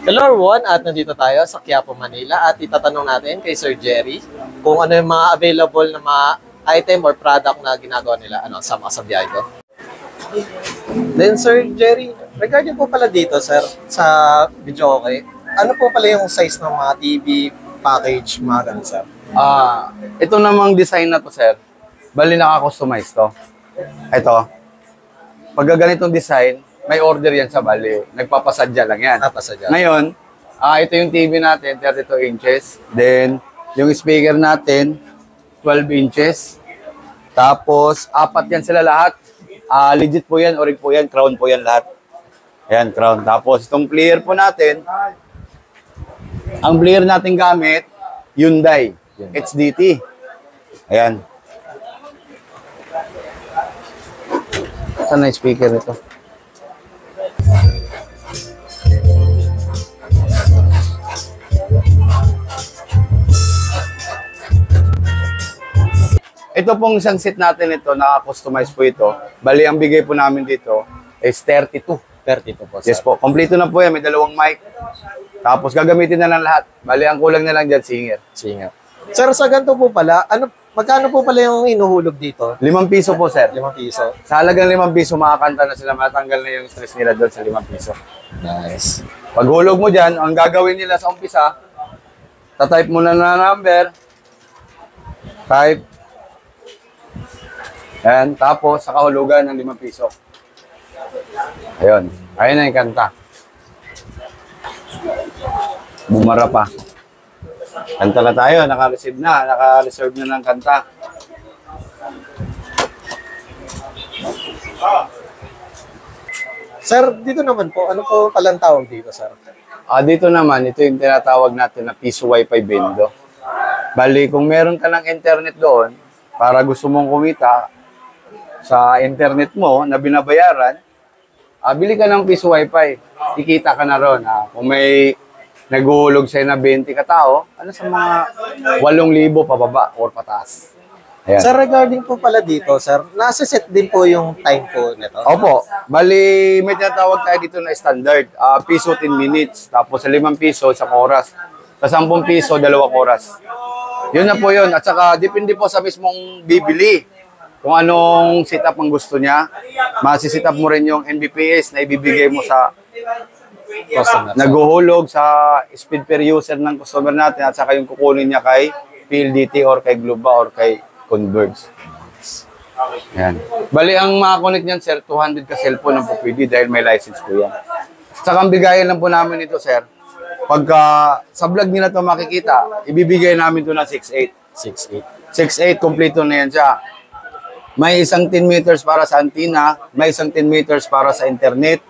Hello everyone, at nandito tayo sa Quiapo, Manila at itatanong natin kay Sir Jerry kung ano yung mga available na mga item or product na ginagawa nila sa biyahe ko. Then Sir Jerry, regarding po pala dito sir, sa video okay, ano po pala yung size ng mga TV package, mga ganun sir? Ito namang design na to sir, bali naka-customize to. Ito, pag ganitong design, may order yan sa bali. Nagpapasadya lang yan. Pasadya. Ngayon, ito yung TV natin, 32 inches. Then, yung speaker natin, 12 inches. Tapos, apat yan sila lahat. Legit po yan, orig po yan, crown po yan lahat. Ayan, crown. Tapos, itong player po natin, ang player natin gamit, Hyundai HDT. Ayan. Saan na yung speaker nito? Ito pong isang seat natin ito, naka-customize po ito. Bali, ang bigay po namin dito is 32. 32 po sir. Yes po, kompleto na po yan. May dalawang mic. Tapos gagamitin na lang lahat. Bali, ang kulang na lang dyan, singer. Singer. Sir, sa ganito po pala, magkano po pala yung inuhulog dito? 5 piso po, sir. 5 piso. Sa halagang 5 piso, makakanta na sila. Matanggal na yung stress nila doon sa 5 piso. Nice. Pag hulog mo dyan, ang gagawin nila sa umpisa, tatype mo na number. Type. Ayan, tapos sa kahulugan ng 5 piso. Ayun. Ayun na yung kanta. Bumara pa. Kanta na tayo, naka-receive na, naka-reserve na ng kanta. Sir, dito naman po, ano po palang tawag dito, sir? Dito naman, ito yung tinatawag natin na piso wifi window. Bali, kung meron ka ng internet doon, para gusto mong kumita sa internet mo na binabayaran, bili ka ng piso wifi. Kikita ka na ron. Kung may naguhulog sa'yo na 20 katao, sa mga 8,000 pababa or pataas. Ayan. Sir, regarding po pala dito, sir, nasa set din po yung time po nito? Opo. Bali, may tinatawag tayo dito na standard. Piso 10 minutes. Tapos sa 5 piso, 1 oras. Sa 10 piso, 2 oras. Yun na po yun. At saka, depende po sa mismong bibili. Kung anong setup ang gusto niya. Masisit up mo rin yung Mbps na ibibigay mo sa Customer. naguhulog sa speed per user ng customer natin at saka yung kukunin niya kay PLDT or kay Globa or kay Converge. Yan. Bali, ang makakonect niyan, sir, 200 ka cellphone ang po pwede dahil may license po yan. Saka ang bigayan lang po namin ito, sir. Pagka sa vlog nila ito makikita, ibibigay namin ito na 6.8. 6.8, kompleto na yan siya. May isang 10 meters para sa antenna, may isang 10 meters para sa internet.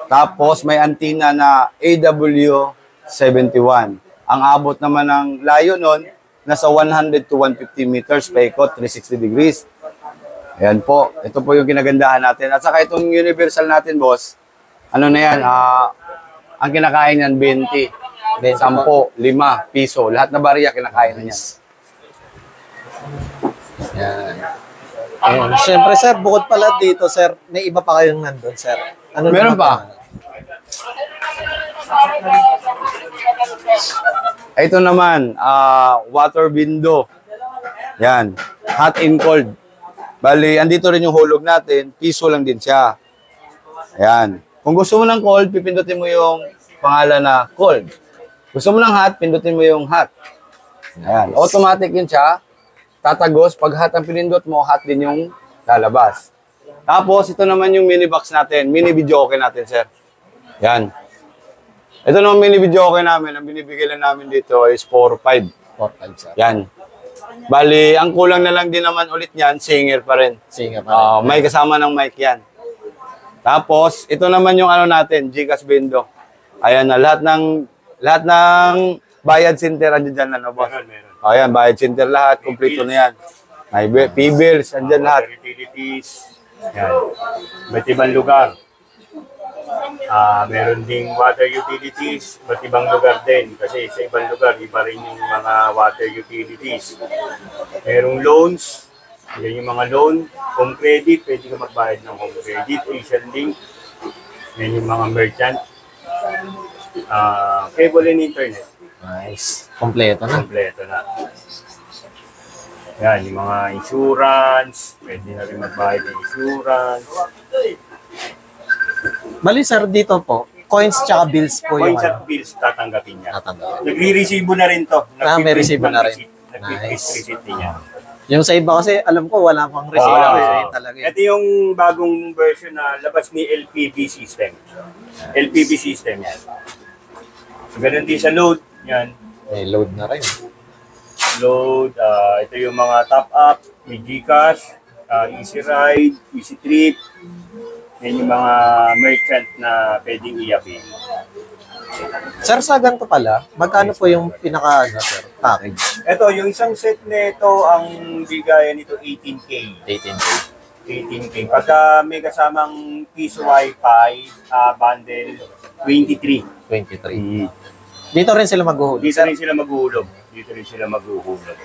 Tapos may antenna na AW71. Ang abot naman ng layo nun, nasa 100 to 150 meters, paikot, 360 degrees. Ayan po, ito po yung kinagandahan natin. At saka itong universal natin, boss, ano na yan, ang kinakain niyan, 20, 10, 5 piso. Lahat na bariya kinakain na niyan. Yan. Ayun. Siyempre, sir, bukod pala dito, sir, may iba pa kayong nandun, sir. Ano Meron naman pa. Ito naman, water window. Yan, hot and cold. Bali, andito rin yung hulog natin, piso lang din siya. Ayan. Kung gusto mo ng cold, pipindutin mo yung pangalan na cold. Gusto mo ng hot, pindutin mo yung hot. Ayan, automatic yun siya. Tatagos, pag hot ang pinindot mo, hot din yung lalabas. Tapos, ito naman yung mini box natin. Mini video okay natin, sir. Yan. Ito naman mini video okay namin. Ang binibigay lang namin dito is 4.5. 4.5, sir. Yan. Bali, ang kulang na lang din naman ulit niyan, singer pa rin. Singer pa rin. May kasama ng mic yan. Tapos, ito naman yung ano natin, Gcash Bendo. Ayan na, lahat ng bayad center, andyan dyan na, no, boss? Meron. Ayan, bayad center lahat, kumpleto na yan. May P-bills, andyan lahat. Utilities, yan. Ba't ibang lugar. Meron ding water utilities, ba't ibang lugar din. Kasi sa ibang lugar, iba rin yung mga water utilities. Merong loans, Yan yung mga loan, home credit, pwede ka magbayad ng home credit, Asian Link. Yan yung mga merchant. Cable and internet. Nice. Kompleto na. Kompleto na. Yan, yung mga insurance, pwede na rin magbayad ng insurance. Bali sir, dito po, coins tsaka bills po yung Coins at bills tatanggapin niya. natanggap. Nagre-resibo na rin to. May resibo na rin. Nag-print Nice. receipt niya. Yung sa iba kasi, alam ko, wala pang receipt. Talaga. Ito yung bagong version na labas ni LPB system. LPB system yan. Ganun din sa load. Yan. May load na rin. Load. Ito yung mga top up. May Gcash. Easy Ride. Easy Trip. Yan yung mga merchant na pwedeng i-avail. Sir, sa ganito pala, magkano po yung pinaka, sir, package? Ito, yung isang set nito, ang bigayan nito 18K. 18K. 18K. Pagka may kasamang piso Wi-Fi bundle, 23. 23. Dito rin sila maghuhulog. Dito rin sila maghuhulog. Dito rin sila maghuhulog.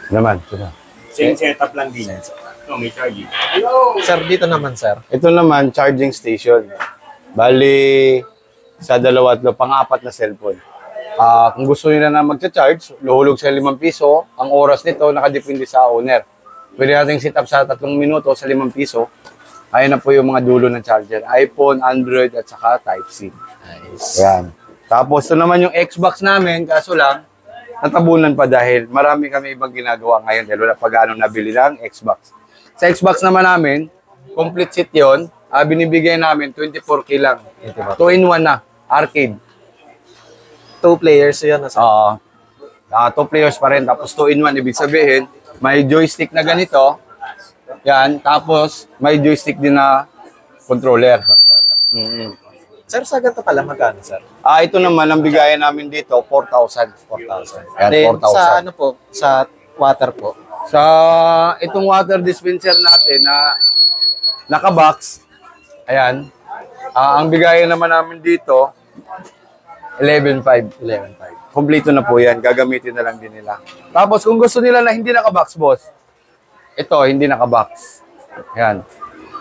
Naman, ito na. Same setup lang din. No, may charging. Sir, dito naman, sir. Ito naman, charging station. Bali, sa dalawa at pang-apat na cellphone. Kung gusto nila na magcha-charge, luhulog sa 5 piso. Ang oras nito, nakadepende sa owner. Pwede natin sit up sa 3 minuto sa 5 piso. Ayan na po yung mga dulo ng charger. iPhone, Android, at saka Type-C. Nice. Ayan. Tapos, ito naman yung Xbox namin, kaso lang, natabunan pa dahil marami kami ibang ginagawa ngayon dahil wala pa gaano nabili ng Xbox. Sa Xbox naman namin, complete set yun. Binibigay namin 24K lang. 2-in-1 na, arcade. 2 players yun. Sir. Oo. 2 players pa rin. Tapos 2-in-1, ibig sabihin, may joystick na ganito. Yan. Tapos, may joystick din na controller. Sir, sa ganito pala, magkano, sir? Ito naman, ang bigayan namin dito, 4,000. 4,000. Yan, Then, 4,000. sa ano po, sa water po? Sa itong water dispenser natin na naka-box, ayan, ang bigayan naman namin dito, 11,500. 11,500. Kompleto na po yan. Gagamitin na lang din nila. Tapos kung gusto nila na hindi naka-box, boss, ito, hindi naka-box. Ayan.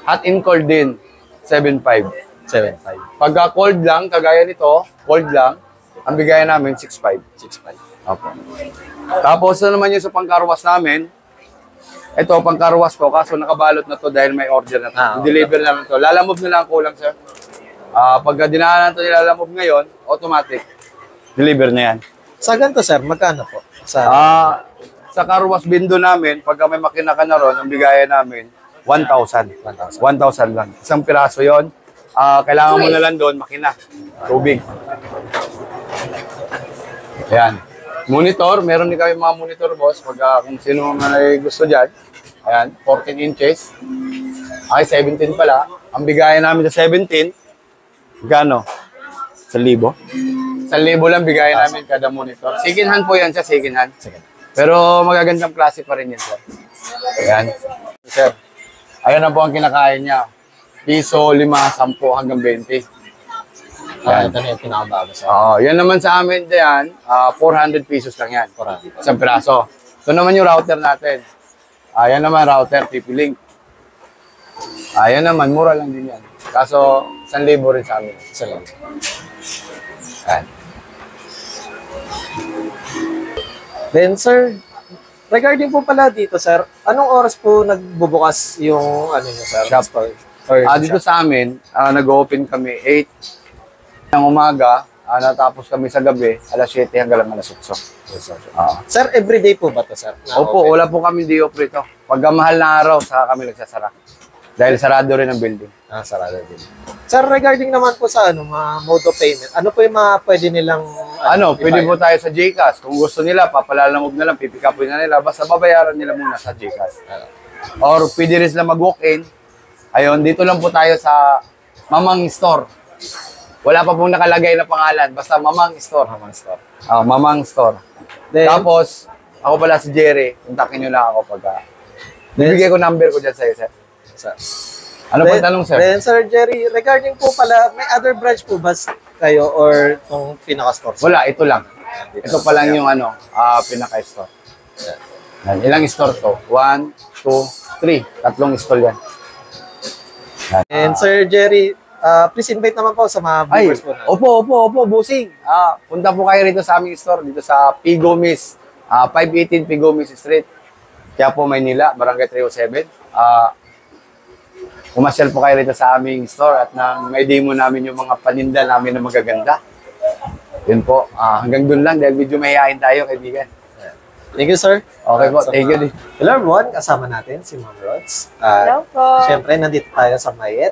Hot and cold din, 7,500. 7,500. Pagka cold lang, kagaya nito, cold lang, ang bigayan namin, 6,500. 6,500. Opo. Tapos na naman yung sa pangkarwas namin, ito, pangkarwas ko, kaso nakabalot na to dahil may order na to. Deliver namin to. Lalamove na lang kulang, sir. Pagka dinaanan to nilalamove ngayon, automatic. Deliver na yan. Sa ganito, sir, magkano po? Sa karwas bindo namin, pagka may makina ka na ron, ang bigayan namin, 1,000. 1,000 lang. Isang piraso yon. Kailangan mo na lang doon, makina. Tubig. Ayan. Monitor, meron din kami mga monitor, boss. Pag kung sino man ay gusto dyan. Ayan, 14 inches. Ay, 17 pala. Ang bigayan namin sa 17, gano? 1,000. 1,000 lang bigayan namin kada monitor. Second hand po yan siya, second hand. Pero magagandang klase pa rin yan, sir. Ayan. Sir, ayan na po ang kinakain niya. Piso, 5, 10 hanggang 20. Ito na yung pinakabago, sir. Yan naman sa amin diyan, 400 pesos lang yan. 400. Isang piraso. Ito naman yung router natin. Ayan naman router, TP-Link. Ayan naman, mura lang din yan. Kaso, 1,000 rin sa amin. Salamat. Ayan. Then, sir, regarding po pala dito, sir, anong oras po nagbubukas yung ano nyo, sir? Shop. Store? Or Dito shop? sa amin, nag-open kami 8 ng umaga, natapos kami sa gabi, alas 7 hanggang alas 8. Sir, everyday po ba to, sir? Opo, wala po kami day off rito. Pagka mahal na araw, saka kami nagsasara. Dahil sarado rin ang building. Sarado din. Sir, regarding naman po sa ano, mga mode of payment, ano po yung mga pwede nilang Pwede po tayo sa GCash. Kung gusto nila, papalalamog na lang, pipick upin na nila. Basta babayaran nila muna sa GCash. Or pwede rin sila mag-walk-in. Ayun, dito lang po tayo sa Mamang Store. Wala pa pong nakalagay na pangalan. Basta Mamang Store. Mamang Store. Mamang Store. Then, Tapos, ako pala si Jerry. Kontakin nyo lang ako pagka... Bibigay ko number ko dyan sa'yo, sir. sir. Ano pong tanong, sir? Then, Sir Jerry, regarding po pala, may other branch po ba kayo or itong pinaka-store? Wala, ito lang. Ito pa lang yung pinaka-store. Yan. Ilang store to? 1, 2, 3. Tatlong store yan. Yan. And Sir Jerry, please invite naman po sa mga Ay, viewers po natin. opo, busing. Punta po kayo rito sa aming store, dito sa P. Gomez, 518 P. Gomez Street, Quiapo, Maynila, Barangay 307. Umasyal po kayo rito sa aming store at may demo namin yung mga paninda namin na magaganda. Yun po, hanggang dun lang dahil medyo mahihain tayo, kaibigan. Thank you, sir. Okay po, thank you. Hello everyone, kasama natin si Ma'am Rods. Hello po. Siyempre, nandito tayo sa Mayet.